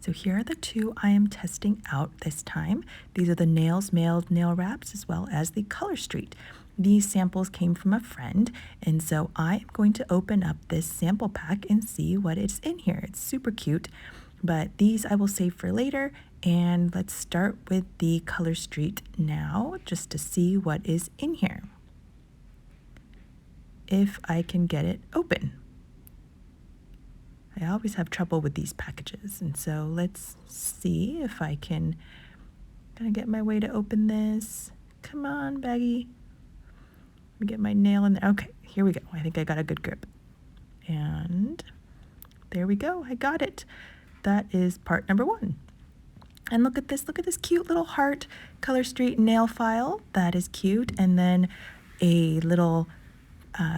So here are the two I am testing out this time. These are the Nails Mailed nail wraps as well as the Color Street. These samples came from a friend, and so I am going to open up this sample pack and see what is in here. It's super cute, but these I will save for later, and let's start with the Color Street now just to see what is in here. If I can get it open. I always have trouble with these packages, and so let's see if I can kind of get my way to open this. Come on, baggie. Let me get my nail in there. Okay, here we go. I think I got a good grip. And there we go. I got it. That is part number 1. And look at this cute little heart Color Street nail file. That is cute. And then a little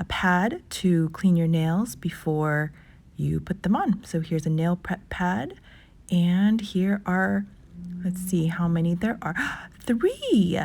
pad to clean your nails before you put them on. So here's a nail prep pad, and here are, let's see how many there are. 3!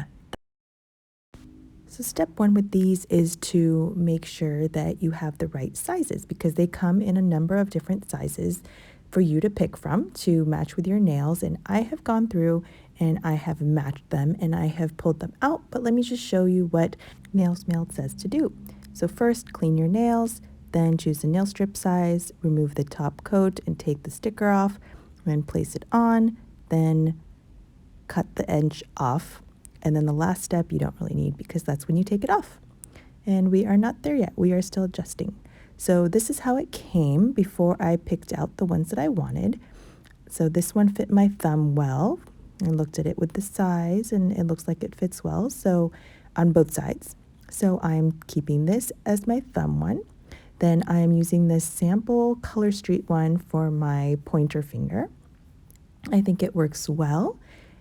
So step 1 with these is to make sure that you have the right sizes, because they come in a number of different sizes for you to pick from to match with your nails. And I have gone through and I have matched them and I have pulled them out, but let me just show you what Nails Mailed says to do. So first, clean your nails. Then choose the nail strip size, remove the top coat and take the sticker off, then place it on, then cut the edge off. And then the last step you don't really need, because that's when you take it off. And we are not there yet. We are still adjusting. So this is how it came before I picked out the ones that I wanted. So this one fit my thumb well. I looked at it with the size and it looks like it fits well, so on both sides. So I'm keeping this as my thumb one. Then I am using this sample Color Street one for my pointer finger. I think it works well,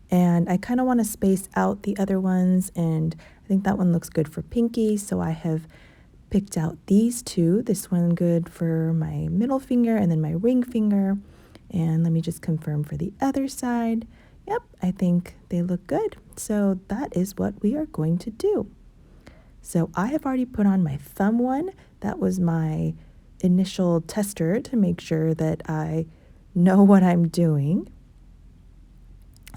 and I kind of want to space out the other ones, and I think that one looks good for pinky, so I have picked out these two. This one good for my middle finger and then my ring finger. And let me just confirm for the other side. Yep, I think they look good. So that is what we are going to do. So I have already put on my thumb one. That was my initial tester to make sure that I know what I'm doing.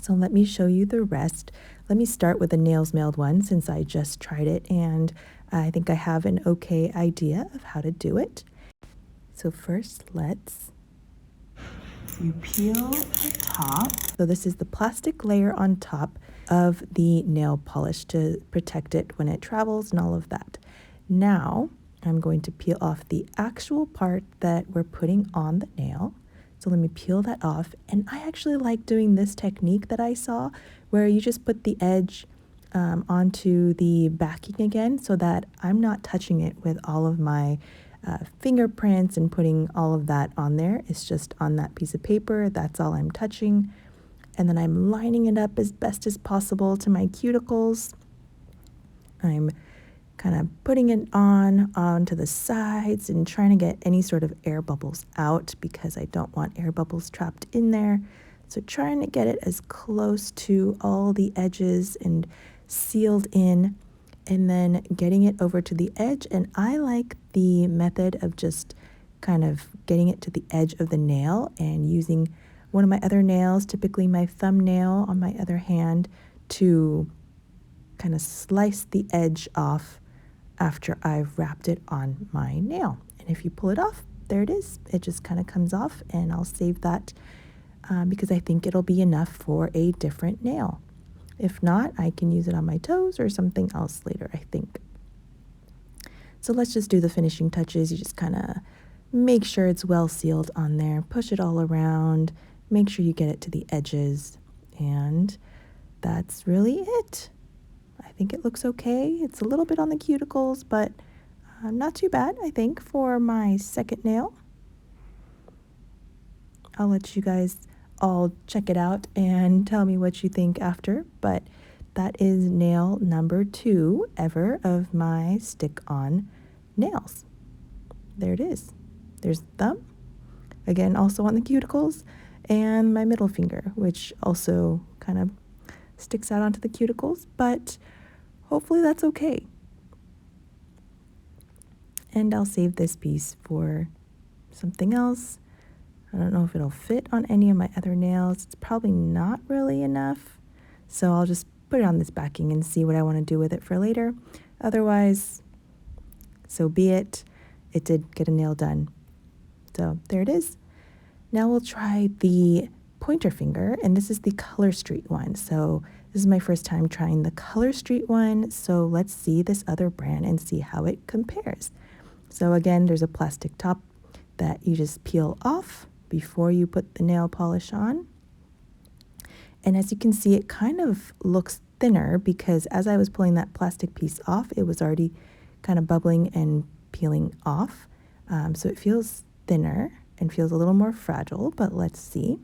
So let me show you the rest. Let me start with the Nails Mailed one since I just tried it and I think I have an okay idea of how to do it. So first, you peel the top. So this is the plastic layer on top of the nail polish to protect it when it travels and all of that. Now I'm going to peel off the actual part that we're putting on the nail. So let me peel that off. And I actually like doing this technique that I saw where you just put the edge onto the backing again so that I'm not touching it with all of my fingerprints and putting all of that on there. It's just on that piece of paper. That's all I'm touching. And then I'm lining it up as best as possible to my cuticles. I'm kind of putting it onto the sides and trying to get any sort of air bubbles out because I don't want air bubbles trapped in there. So trying to get it as close to all the edges and sealed in, and then getting it over to the edge. And I like the method of just kind of getting it to the edge of the nail and using one of my other nails, typically my thumbnail on my other hand, to kind of slice the edge off after I've wrapped it on my nail. And if you pull it off, there it is. It just kind of comes off, and I'll save that because I think it'll be enough for a different nail. If not, I can use it on my toes or something else later, I think. So let's just do the finishing touches. You just kind of make sure it's well sealed on there, push it all around, make sure you get it to the edges, and that's really it. I think it looks okay. It's a little bit on the cuticles, but not too bad, I think, for my second nail. I'll let you guys all check it out and tell me what you think after, but that is nail number 2 ever of my stick-on nails. There it is. There's the thumb, again also on the cuticles, and my middle finger, which also kind of sticks out onto the cuticles, but hopefully that's okay. And I'll save this piece for something else. I don't know if it'll fit on any of my other nails. It's probably not really enough. So I'll just put it on this backing and see what I want to do with it for later. Otherwise, so be it. It did get a nail done. So there it is. Now we'll try the pointer finger, and this is the Color Street one. So this is my first time trying the Color Street one. So let's see this other brand and see how it compares. So again, there's a plastic top that you just peel off before you put the nail polish on. And as you can see, it kind of looks thinner because as I was pulling that plastic piece off, it was already kind of bubbling and peeling off. So it feels thinner and feels a little more fragile, but let's see.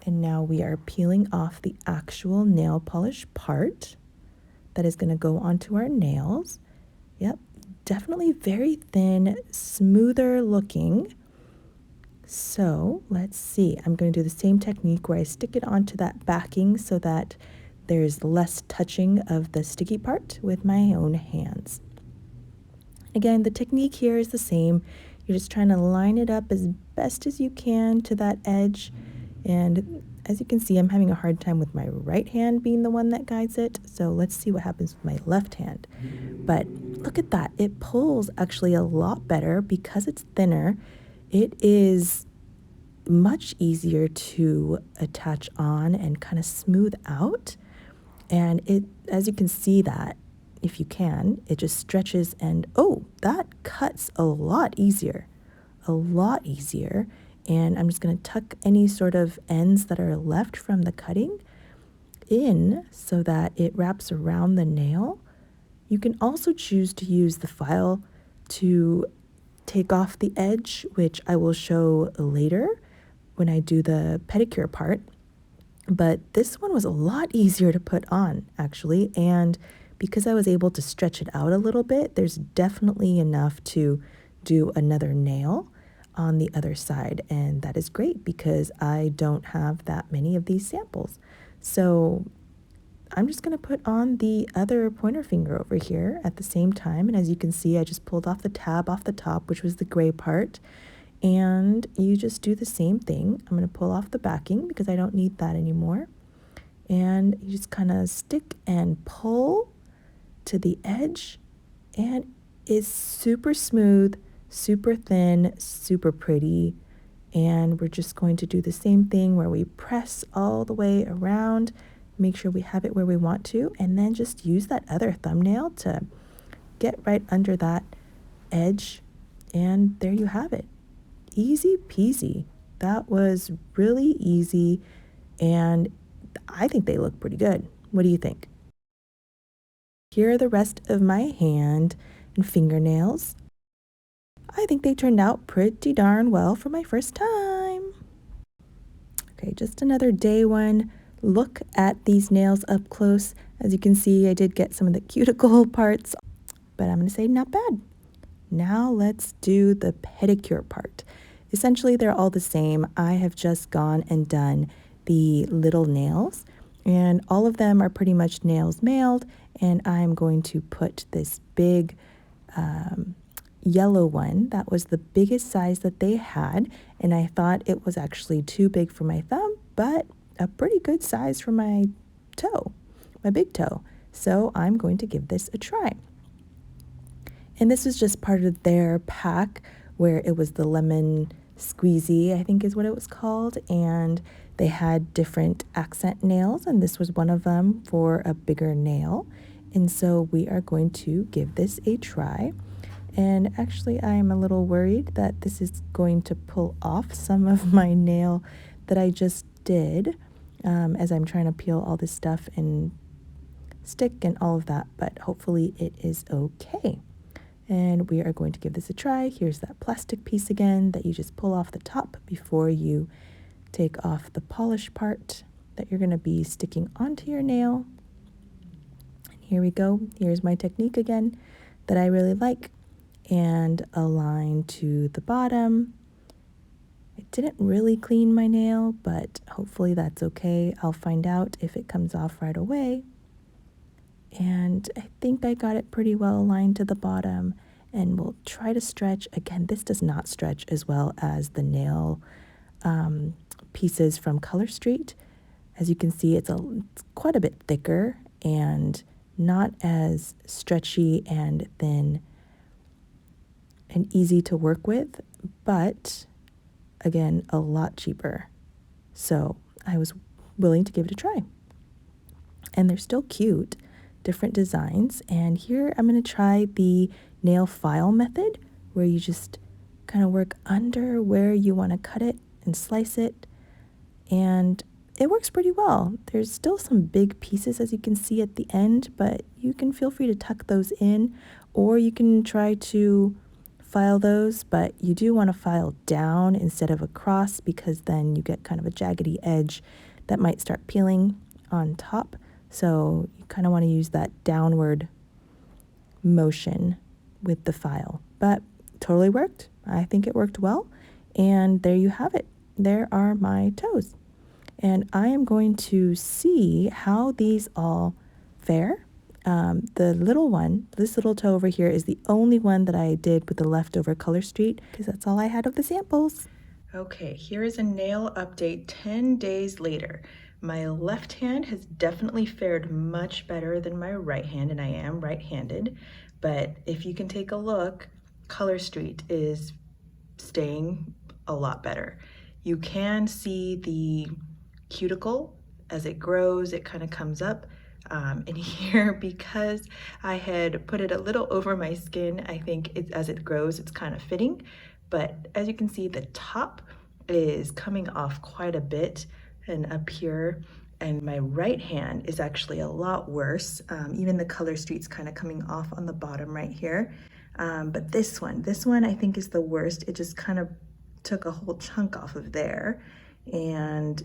And now we are peeling off the actual nail polish part that is going to go onto our nails. Yep, definitely very thin, smoother looking. So let's see, I'm going to do the same technique where I stick it onto that backing so that there's less touching of the sticky part with my own hands. Again, the technique here is the same. You're just trying to line it up as best as you can to that edge. And as you can see, I'm having a hard time with my right hand being the one that guides it. So let's see what happens with my left hand. But look at that. It pulls actually a lot better because it's thinner. It is much easier to attach on and kind of smooth out. And it, as you can see that, if you can, it just stretches and oh, that cuts a lot easier. And I'm just going to tuck any sort of ends that are left from the cutting in so that it wraps around the nail. You can also choose to use the file to take off the edge, which I will show later when I do the pedicure part. But this one was a lot easier to put on, actually, and because I was able to stretch it out a little bit, there's definitely enough to do another nail on the other side, and that is great because I don't have that many of these samples. So I'm just going to put on the other pointer finger over here at the same time, and as you can see, I just pulled off the tab off the top, which was the gray part, and you just do the same thing. I'm going to pull off the backing because I don't need that anymore, and you just kind of stick and pull to the edge, and it's super smooth, super thin, super pretty. And we're just going to do the same thing where we press all the way around, make sure we have it where we want to, and then just use that other thumbnail to get right under that edge, and there you have it. Easy peasy. That was really easy, and I think they look pretty good. What do you think? Here are the rest of my hand and fingernails. I think they turned out pretty darn well for my first time. Okay, just another day one. Look at these nails up close. As you can see, I did get some of the cuticle parts, but I'm going to say not bad. Now let's do the pedicure part. Essentially, they're all the same. I have just gone and done the little nails, and all of them are pretty much nails mailed, and I'm going to put this big yellow one that was the biggest size that they had, and I thought it was actually too big for my thumb, but a pretty good size for my toe, my big toe. So I'm going to give this a try. And this was just part of their pack where it was the lemon squeezy, I think is what it was called, and they had different accent nails, and this was one of them for a bigger nail. And so we are going to give this a try. And actually, I'm a little worried that this is going to pull off some of my nail that I just did as I'm trying to peel all this stuff and stick and all of that, but hopefully it is okay. And we are going to give this a try. Here's that plastic piece again that you just pull off the top before you take off the polish part that you're going to be sticking onto your nail. And here we go. Here's my technique again that I really like. And align to the bottom. I didn't really clean my nail, but hopefully that's okay. I'll find out if it comes off right away. And I think I got it pretty well aligned to the bottom, and we'll try to stretch. Again, this does not stretch as well as the nail pieces from Color Street. As you can see, it's quite a bit thicker and not as stretchy and thin and easy to work with, but again, a lot cheaper. So I was willing to give it a try. And they're still cute, different designs. And here I'm going to try the nail file method, where you just kind of work under where you want to cut it and slice it. And it works pretty well. There's still some big pieces, as you can see at the end, but you can feel free to tuck those in, or you can try to file those, but you do want to file down instead of across, because then you get kind of a jaggedy edge that might start peeling on top. So you kind of want to use that downward motion with the file, but totally worked. I think it worked well. And there you have it. There are my toes. And I am going to see how these all fare. The little one, this little toe over here, is the only one that I did with the leftover Color Street, because that's all I had of the samples. Okay, here is a nail update 10 days later. My left hand has definitely fared much better than my right hand, and I am right-handed. But if you can take a look, Color Street is staying a lot better. You can see the cuticle as it grows, it kind of comes up. And here, because I had put it a little over my skin, I think as it grows, it's kind of fitting. But as you can see, the top is coming off quite a bit and up here. And my right hand is actually a lot worse. Even the Color Street's kind of coming off on the bottom right here. But this one I think is the worst. It just kind of took a whole chunk off of there. And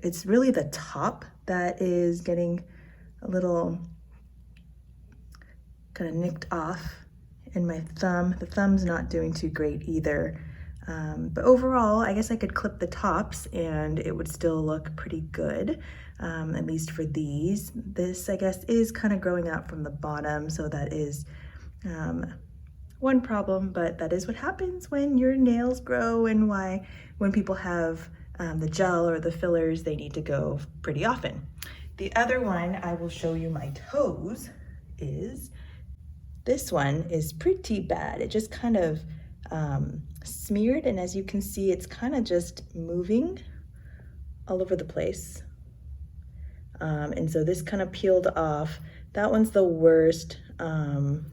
it's really the top that is getting a little kind of nicked off, and my thumb, the thumb's not doing too great either. But overall, I guess I could clip the tops and it would still look pretty good, at least for these. This, I guess, is kind of growing out from the bottom, so that is one problem, but that is what happens when your nails grow, and when people have the gel or the fillers, they need to go pretty often. The other one I will show you my toes is, this one is pretty bad. It just kind of smeared, and as you can see, it's kind of just moving all over the place. And so this kind of peeled off. That one's the worst. And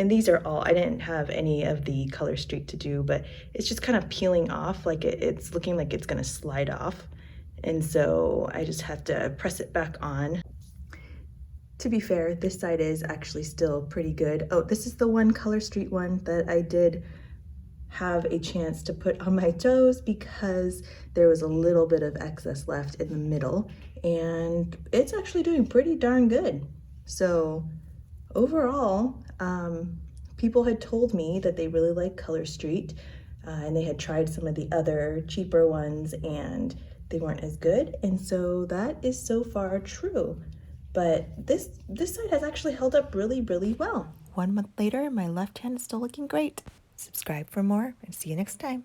these are all, I didn't have any of the Color Street to do, but it's just kind of peeling off, like it's looking like it's gonna slide off. And so I just have to press it back on. To be fair, this side is actually still pretty good. Oh, this is the one Color Street one that I did have a chance to put on my toes because there was a little bit of excess left in the middle, and it's actually doing pretty darn good. So overall, people had told me that they really like Color Street, and they had tried some of the other cheaper ones and they weren't as good, and so that is so far true. But this side has actually held up really, really well. 1 month later, my left hand is still looking great. Subscribe for more and see you next time.